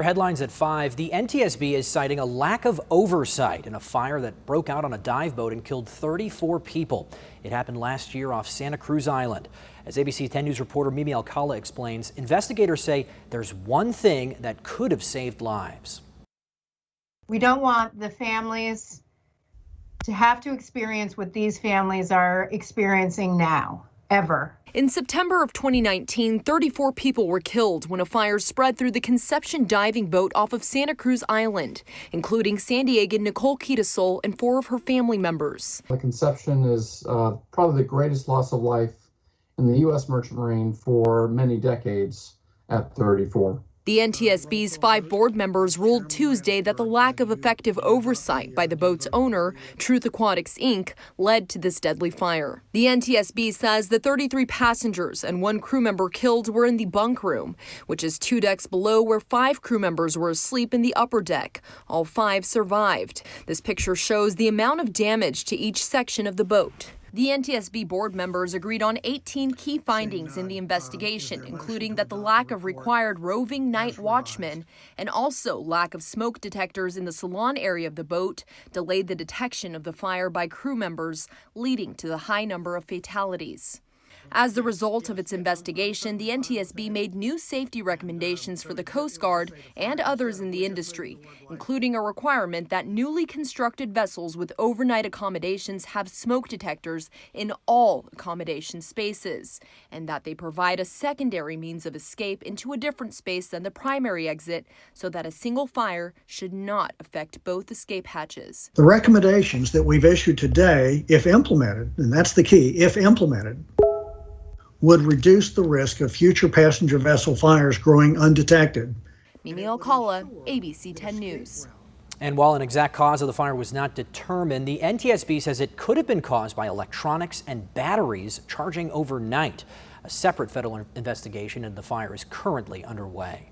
Headlines at 5. The NTSB is citing a lack of oversight in a fire that broke out on a dive boat and killed 34 people. It happened last year off Santa Cruz Island. As ABC 10 News reporter Mimi Alcala explains, investigators say there's one thing that could have saved lives. We don't want the families to have to experience what these families are experiencing now, ever. In September of 2019, 34 people were killed when a fire spread through the Conception diving boat off of Santa Cruz Island, including San Diegan Nicole Quitasol and 4 of her family members. The Conception is probably the greatest loss of life in the U.S. Merchant Marine for many decades at 34. The NTSB's 5 board members ruled Tuesday that the lack of effective oversight by the boat's owner, Truth Aquatics Inc., led to this deadly fire. The NTSB says the 33 passengers and 1 crew member killed were in the bunk room, which is 2 decks below where 5 crew members were asleep in the upper deck. All 5 survived. This picture shows the amount of damage to each section of the boat. The NTSB board members agreed on 18 key findings in the investigation, including that the lack of required roving night watchmen and also lack of smoke detectors in the salon area of the boat delayed the detection of the fire by crew members, leading to the high number of fatalities. As the result of its investigation, the NTSB made new safety recommendations for the Coast Guard and others in the industry, including a requirement that newly constructed vessels with overnight accommodations have smoke detectors in all accommodation spaces, and that they provide a secondary means of escape into a different space than the primary exit so that a single fire should not affect both escape hatches. The recommendations that we've issued today, if implemented, and that's the key, if implemented, would reduce the risk of future passenger vessel fires growing undetected. Mimi Alcala, ABC 10 News. And while an exact cause of the fire was not determined, the NTSB says it could have been caused by electronics and batteries charging overnight. A separate federal investigation into the fire is currently underway.